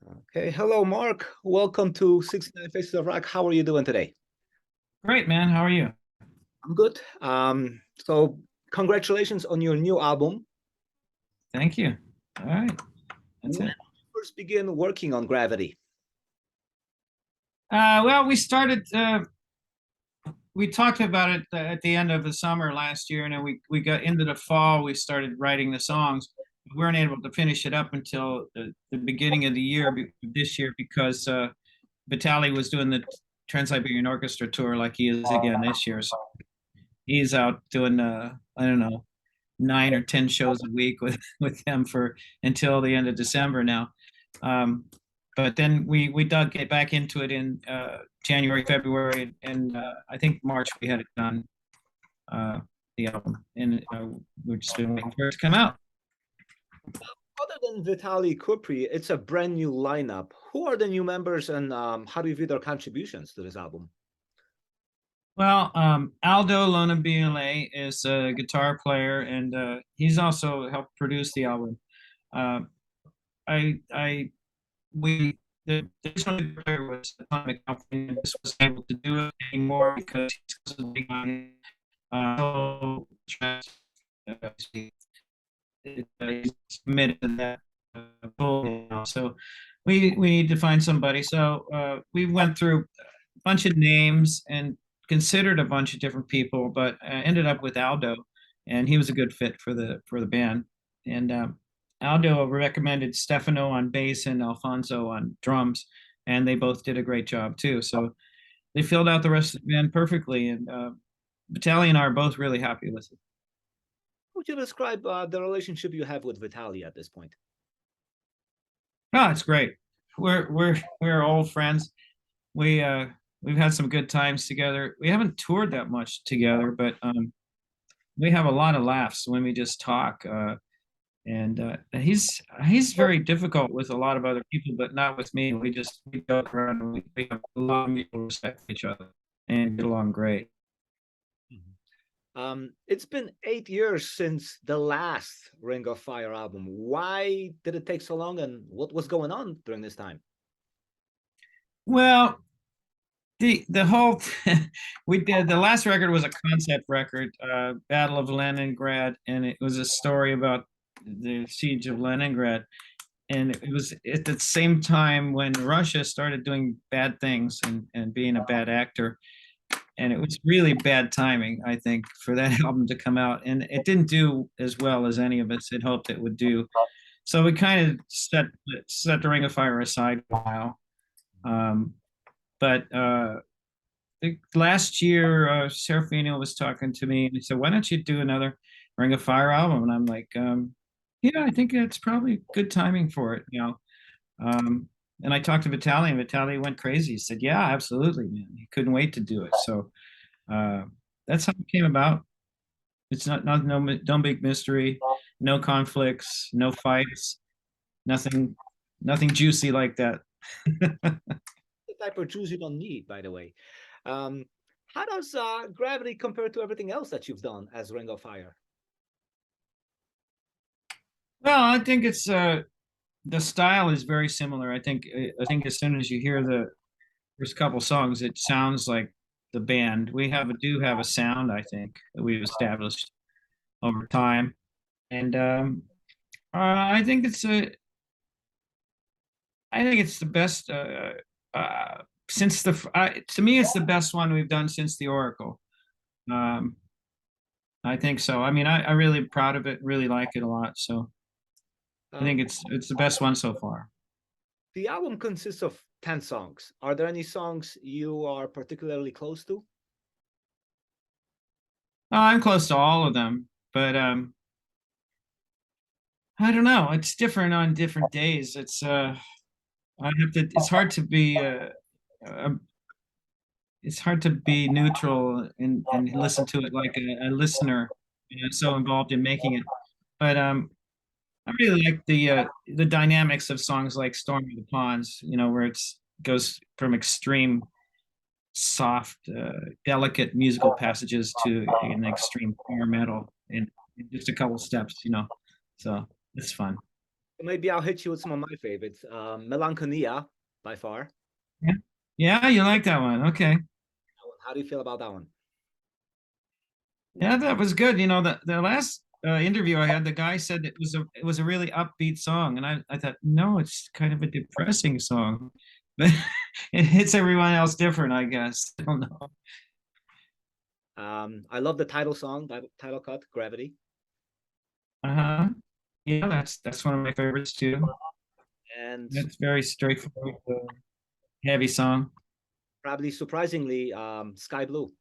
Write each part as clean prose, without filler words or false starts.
Okay, hello, Mark. Welcome to 69 Faces of Rock. How are you doing today? Great, man. How are you? I'm good. So congratulations on your new album. Thank you. All right. That's When it. did you first begin working on Gravity? Well, we talked about it at the end of the summer last year, and then we got into the fall. We started writing the songs. We weren't able to finish it up until the beginning of the year this year because Vitalij was doing the Trans-Siberian Orchestra tour like he is again this year. So he's out doing I don't know, 9 or 10 shows a week with with them for until the end of December now. Um, but then we dug get back into it in January, February, and I think March we had it done, uh, the album, and we've just been waiting for it to come out. Other than Vitalij Kuprij, it's a brand new lineup. Who are the new members and how do you view their contributions to this album? Well, Aldo Lonabile is a guitar player, and he's also helped produce the album. Uh, I we the original player was Atomic Company, and just wasn't able to do it anymore because he's so big on so he's committed to that goal now. So we need to find somebody. So we went through a bunch of names and considered a bunch of different people, but ended up with Aldo, and he was a good fit for the band. And Aldo recommended Stefano on bass and Alfonso on drums, and they both did a great job too. So they filled out the rest of the band perfectly, and Vitalij and I are both really happy with it. How would you describe the relationship you have with Vitalij at this point? Oh, it's great. We're old friends. We we've had some good times together. We haven't toured that much together, but we have a lot of laughs when we just talk. And he's very difficult with a lot of other people, but not with me. We joke around. And we have a lot of mutual respect for each other and get along great. It's been 8 years since the last Ring of Fire album. Why did it take so long, and what was going on during this time? Well, the whole we did the last record was a concept record, Battle of Leningrad, and it was a story about the siege of Leningrad. And it was at the same time when Russia started doing bad things and being a bad actor. And it was really bad timing, I think, for that album to come out. And it didn't do as well as any of us had hoped it would do. So we kind of set the Ring of Fire aside a while. But last year, Serafino was talking to me and he said, "Why don't you do another Ring of Fire album?" And I'm like, "Yeah, I think it's probably good timing for it, you know." And I talked to Vitalij, and Vitalij went crazy. He said, "Yeah, absolutely, man. He couldn't wait to do it." So uh, that's how it came about. It's not no big mystery, no conflicts, no fights, nothing nothing juicy like that. The type of juice you don't need, by the way. Um, how does Gravity compare to everything else that you've done as Ring of Fire? Well, I think it's the style is very similar. I think as soon as you hear the first couple songs, it sounds like the band. Do have a sound, I think, that we've established over time, and I think it's the best. Since to me, it's the best one we've done since the Oracle. Um, I think so. I mean, I really proud of it. Really like it a lot. So I Um, think it's the best one so far. the album consists of 10 songs. Are there any songs you are particularly close to? I'm close to all of them, but I don't know. It's different on different days. I have to. Uh, it's hard to be neutral and listen to it like a listener, so involved in making it. But I really like the dynamics of songs like "Storm of the Ponds," where it's goes from extreme soft, delicate musical passages to an extreme power metal in just a couple steps. So it's fun. Maybe I'll hit you with some of my favorites. Melancholia, by far. Yeah, yeah, you like that one? Okay. How do you feel about that one? Yeah, that was good. You know, the last interview I had, the guy said it was a really upbeat song, and I thought, no, it's kind of a depressing song, but it hits everyone else different, I guess. I don't know. I love the title song, title cut, Gravity. Uh-huh. Yeah, that's one of my favorites too. And That's very straightforward, heavy song. probably surprisingly, Sky Blue.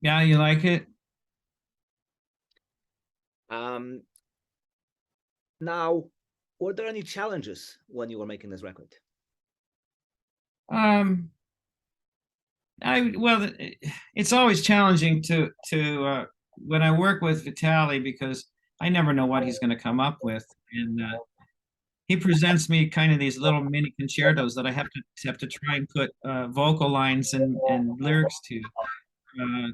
Yeah, you like it? Um, Now, were there any challenges when you were making this record? Um, well, it's always challenging to when I work with Vitalij because I never know what he's going to come up with, and he presents me kind of these little mini concertos that I have to try and put vocal lines and lyrics to. Uh,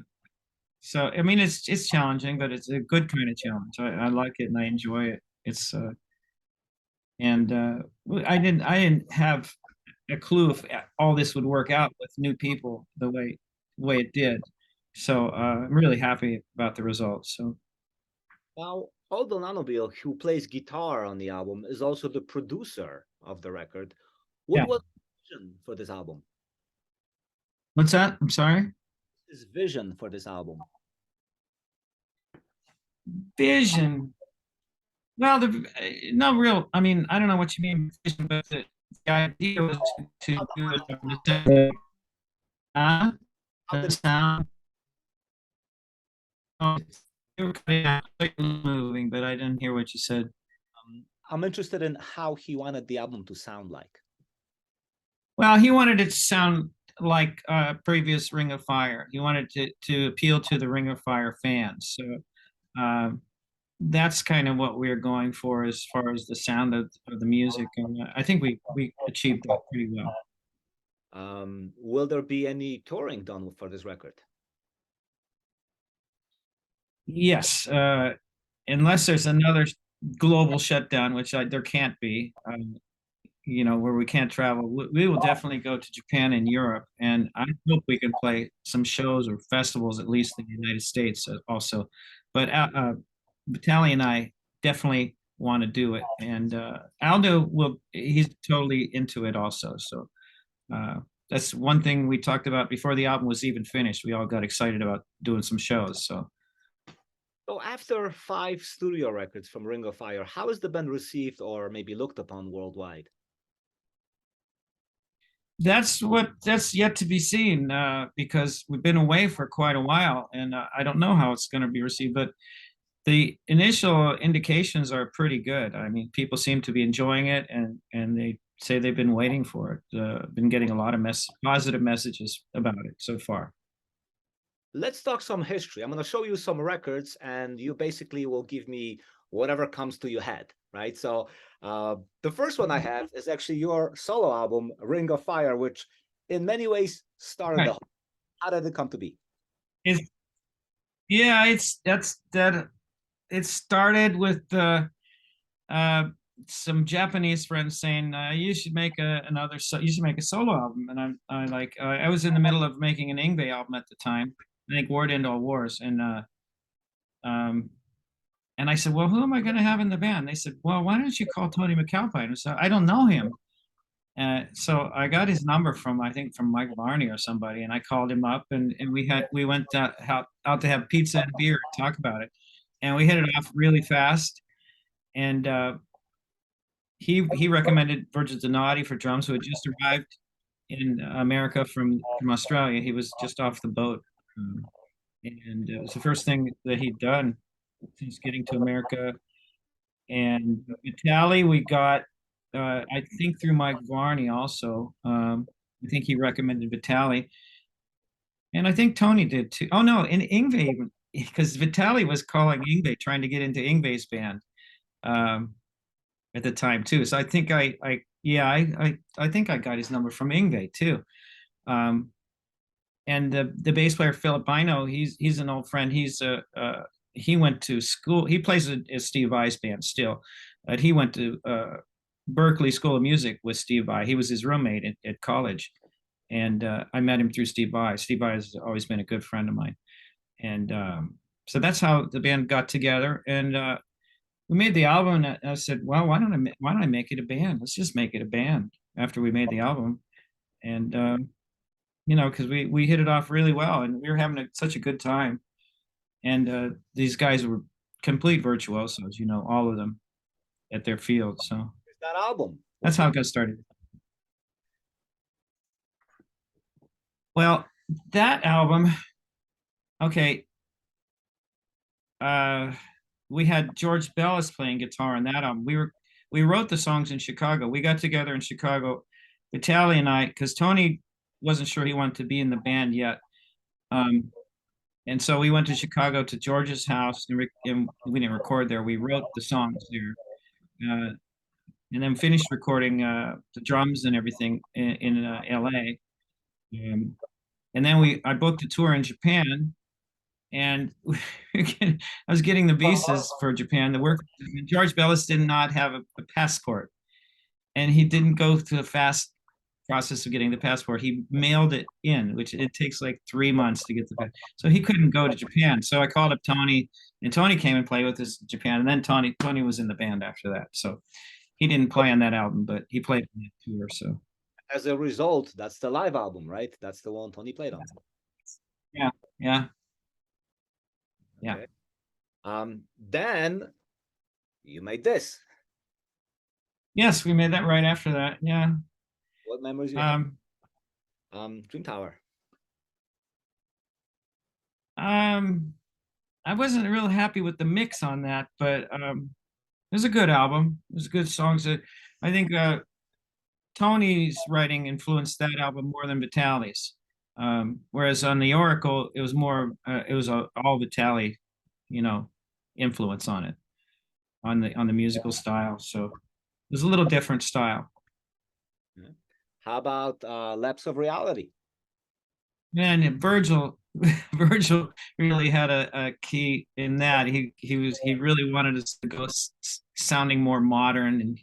so I mean, it's challenging, but it's a good kind of challenge. I like it and I enjoy it. It's and I didn't have a clue if all this would work out with new people the way it did. So I'm really happy about the results. So Now, Aldo Nanobile, who plays guitar on the album, is also the producer of the record. What yeah, was the vision for this album? what's that? I'm sorry. His vision for this album? Vision. Well, no real. I mean, I don't know what you mean vision, but the idea was to do it on uh, How the did sound. Oh, you were cutting out, like moving, but I didn't hear what you said. I'm interested in how he wanted the album to sound like. Well, he wanted it to sound like previous Ring of Fire. He wanted to appeal to the Ring of Fire fans. So that's kind of what we're going for as far as the sound of the music, and I think we achieved that pretty well. Will there be any touring done for this record? Yes, unless there's another global shutdown, which there can't be. You know, where we can't travel, we will definitely go to Japan and Europe, and I hope we can play some shows or festivals at least in the United States also. But Vitalij and I definitely want to do it, and Aldo he's totally into it also. So that's one thing we talked about before the album was even finished. We all got excited about doing some shows. So after 5 studio records from Ring of Fire, how has the band received or maybe looked upon worldwide? That's yet to be seen because we've been away for quite a while, and I don't know how it's going to be received. But the initial indications are pretty good. I mean, people seem to be enjoying it, and they say they've been waiting for it. Been getting a lot of positive messages about it so far. Let's talk some history. I'm going to show you some records, and you basically will give me whatever comes to your head, right? So the first one I have is actually your solo album, Ring of Fire, which in many ways started Right. the whole. How did it come to be? Yeah, it started with some Japanese friends saying you should make you should make a solo album, and I was in the middle of making an Yngwie album at the time. I think War to End All Wars, um, and I said, well, who am I going to have in the band? They said, well, why don't you call Tony McAlpine? So I don't know him. So I got his number from, I think, from Mike Varney or somebody, and I called him up, and we went out to have pizza and beer and talk about it, and we hit it off really fast. And he recommended Virgil Donati for drums, who had just arrived in America from Australia. He was just off the boat, and it was the first thing that he'd done since getting to America. And Vitalij, we got I think through Mike Varney also. I think he recommended Vitalij, and I think Tony did too. Oh no, in Yngwie, because Vitalij was calling Yngwie, trying to get into Yngwie's band at the time too. So I think I think I got his number from Yngwie too. And the bass player Philip Bino, he's an old friend. He's he went to school. He plays a Steve Vai's band still, but he went to Berkeley School of Music with Steve Vai. He was his roommate at college, and I met him through Steve Vai. Steve Vai has always been a good friend of mine, and so that's how the band got together. And we made the album, and I said, "Well, why don't I make it a band? Let's just make it a band." After we made the album, and you know, because we hit it off really well, and we were having such a good time. And these guys were complete virtuosos, you know, all of them at their field. So That album. that's how it got started. Well, that album, okay. We had George Bellis playing guitar on that album. We wrote the songs in Chicago. We got together in Chicago, Vitalij and I, because Tony wasn't sure he wanted to be in the band yet. And so we went to Chicago to George's house, and we didn't record there. We wrote the songs there, and then finished recording the drums and everything in LA. And then I booked a tour in Japan, and I was getting the visas for Japan. George Bellis did not have a passport, and he didn't go through the fast process of getting the passport. He mailed it in, which it takes like 3 months to get the passport. So he couldn't go to Japan. So I called up Tony, and Tony came and played with us in Japan. And then Tony was in the band after that. So he didn't play on that album, but he played on that tour. So As a result, that's the live album, right? That's the one Tony played on. yeah, yeah, yeah. Okay. Then you made this. Yes, we made that right after that. Yeah. What memories you have? Dream Tower. I wasn't real happy with the mix on that, but it was a good album. It was good songs. I think Tony's writing influenced that album more than Vitalij's. Whereas on the Oracle, it was more it was all Vitalij, you know, influence on it, on the musical style. So it was a little different style. How about Lapse of Reality? Man, Virgil really had a key in that. He really wanted us to go sounding more modern, and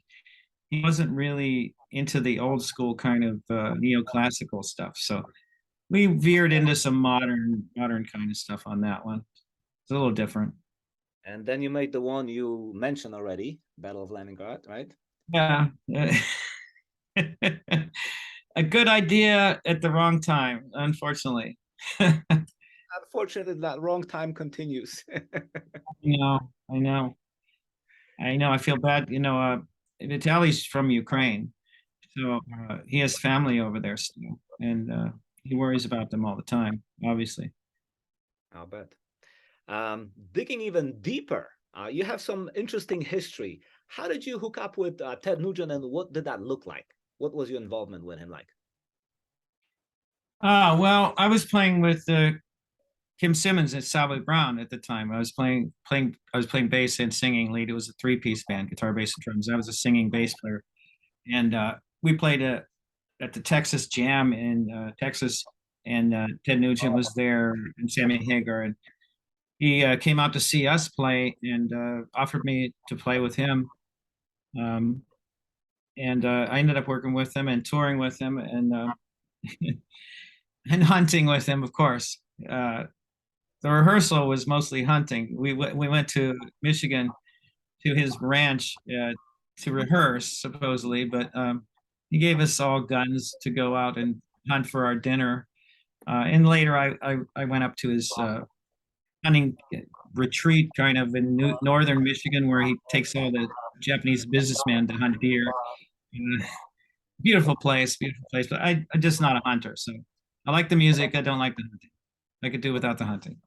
he wasn't really into the old school kind of neoclassical stuff. So we veered into some modern kind of stuff on that one. It's a little different. And then you made the one you mentioned already, Battle of Leningrad, right? Yeah. A good idea at the wrong time, unfortunately. Unfortunately, that wrong time continues. I know. I feel bad. You know, Vitalij's from Ukraine, so he has family over there still, and he worries about them all the time, obviously. I'll bet. Digging even deeper, you have some interesting history. How did you hook up with Ted Nugent, and what did that look like? What was your involvement with him like? Well, I was playing with Kim Simmons at Savoy Brown at the time. I was playing bass and singing lead. It was a three-piece band, guitar, bass, and drums. I was a singing bass player, and we played at the Texas Jam in Texas, and Ted Nugent was there, and Sammy Hagar, and he came out to see us play and offered me to play with him. And I ended up working with him and touring with him and and hunting with him, of course. The rehearsal was mostly hunting. We went to Michigan to his ranch to rehearse, supposedly, but he gave us all guns to go out and hunt for our dinner. And later I went up to his hunting retreat kind of in northern Michigan, where he takes all the Japanese businessmen to hunt deer. Beautiful place, but I'm just not a hunter. So I like the music. I don't like the hunting. I could do without the hunting.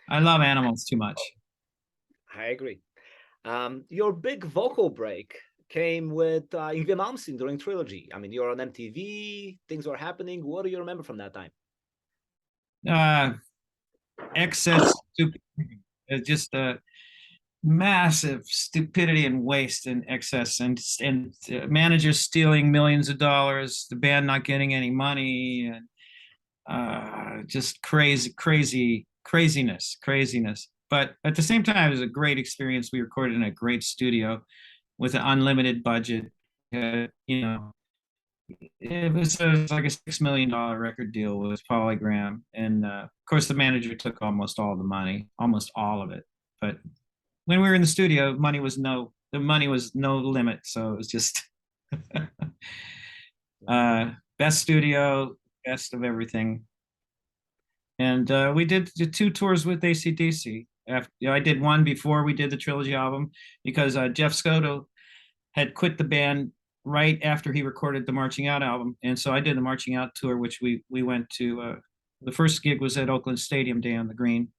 I love animals too much. I agree. Your big vocal break came with Yngwie Malmsteen during Trilogy. I mean, you're on MTV, things were happening. What do you remember from that time? Excess stupidity, just massive stupidity and waste and excess, and managers stealing millions of dollars, the band not getting any money, and just craziness. but at the same time, it was a great experience. We recorded in a great studio with an unlimited budget. You know, it was like a $6 million record deal with Polygram, and of course, the manager took almost all the money, almost all of it. But when we were in the studio, the money was no limit, so it was just best studio, best of everything. And we did the 2 tours with AC/DC. I did one before we did the trilogy album because Jeff Scotto had quit the band right after he recorded the Marching Out album, and so I did the Marching Out tour, which we went to. The first gig was at Oakland Stadium Day on the Green,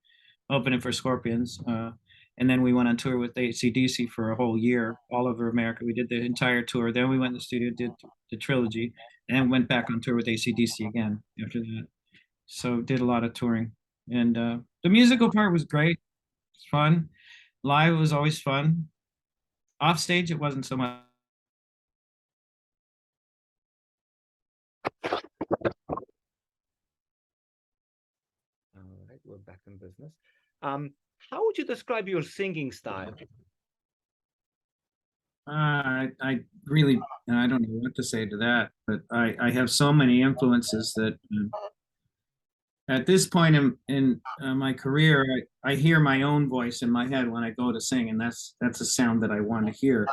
opening for Scorpions, and then we went on tour with AC/DC for a whole year all over America. We did the entire tour. Then we went in the studio, did the trilogy, and went back on tour with AC/DC again after that. So did a lot of touring, and the musical part was great. It's fun. Live was always fun. Off stage, it wasn't so much. All right, we're back in business. How would you describe your singing style? I really, I don't know what to say to that, but I have so many influences that at this point in my career, I hear my own voice in my head when I go to sing, and that's a sound that I want to hear.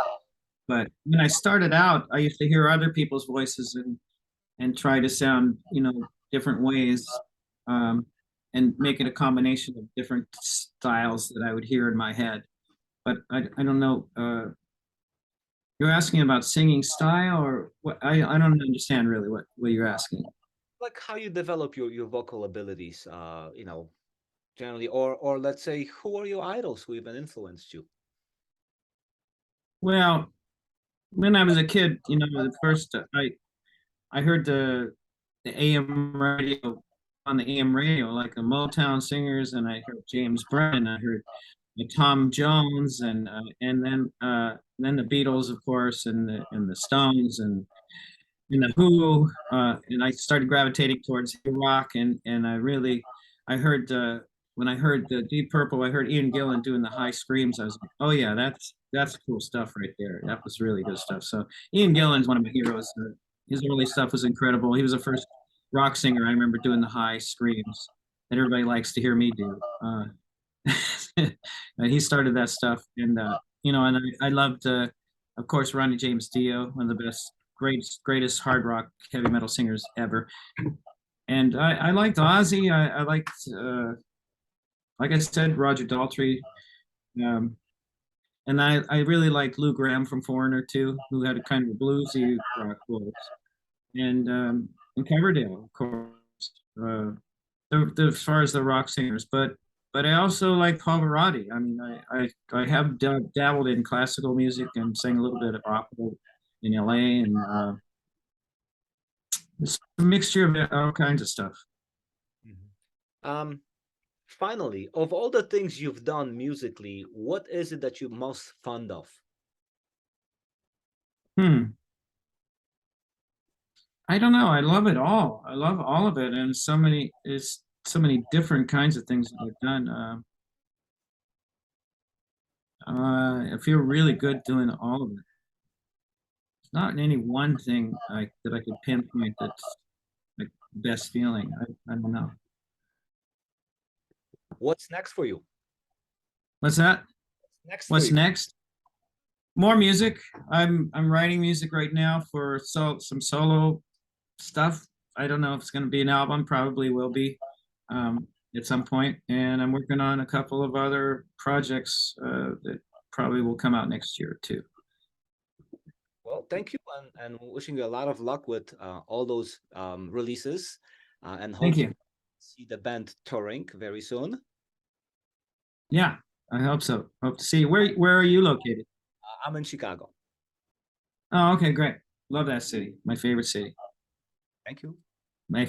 But when I started out, I used to hear other people's voices and try to sound, different ways, and make it a combination of different styles that I would hear in my head. But I don't know. You're asking about singing style, or what? I don't understand really what you're asking. Like how you develop your vocal abilities, generally, or let's say, who are your idols who even influenced you? Well, when I was a kid, the first I heard the AM radio on the AM radio, like the Motown singers, and I heard James Brown, I heard Tom Jones, and then the Beatles, of course, and the Stones, and the Who, and I started gravitating towards rock, and I heard when I heard the Deep Purple, I heard Ian Gillan doing the high screams. I was like, oh yeah, that's cool stuff right there. That was really good stuff. So Ian Gillan's one of my heroes. His early stuff was incredible. He was the first rock singer I remember doing the high screams that everybody likes to hear me do. He started that stuff, and I loved, of course, Ronnie James Dio, one of the greatest hard rock heavy metal singers ever. And I liked Ozzy. I liked, like I said, Roger Daltrey. And I really liked Lou Gramm from Foreigner too, who had a kind of a bluesy rock voice. And Coverdale, of course, as far as the rock singers. But I also like Pavarotti. I mean, I have dabbled in classical music and sang a little bit of opera in LA, and it's a mixture of all kinds of stuff. Finally, of all the things you've done musically, what is it that you're most fond of? I don't know. I love it all. I love all of it, and so many different kinds of things that I've done. I feel really good doing all of it. It's not any one thing that I could pinpoint that's like the best feeling. I don't know. What's next for you? What's that? What's next? More music. I'm writing music right now for some solo stuff. I don't know if it's going to be an album. Probably will be at some point. And I'm working on a couple of other projects that probably will come out next year too. Well, thank you, and wishing you a lot of luck with all those releases, and hopefully see the band touring very soon. Yeah, I hope so. Hope to see you. Where are you located? I'm in Chicago. Oh, okay, great. Love that city. My favorite city. Thank you. My favorite.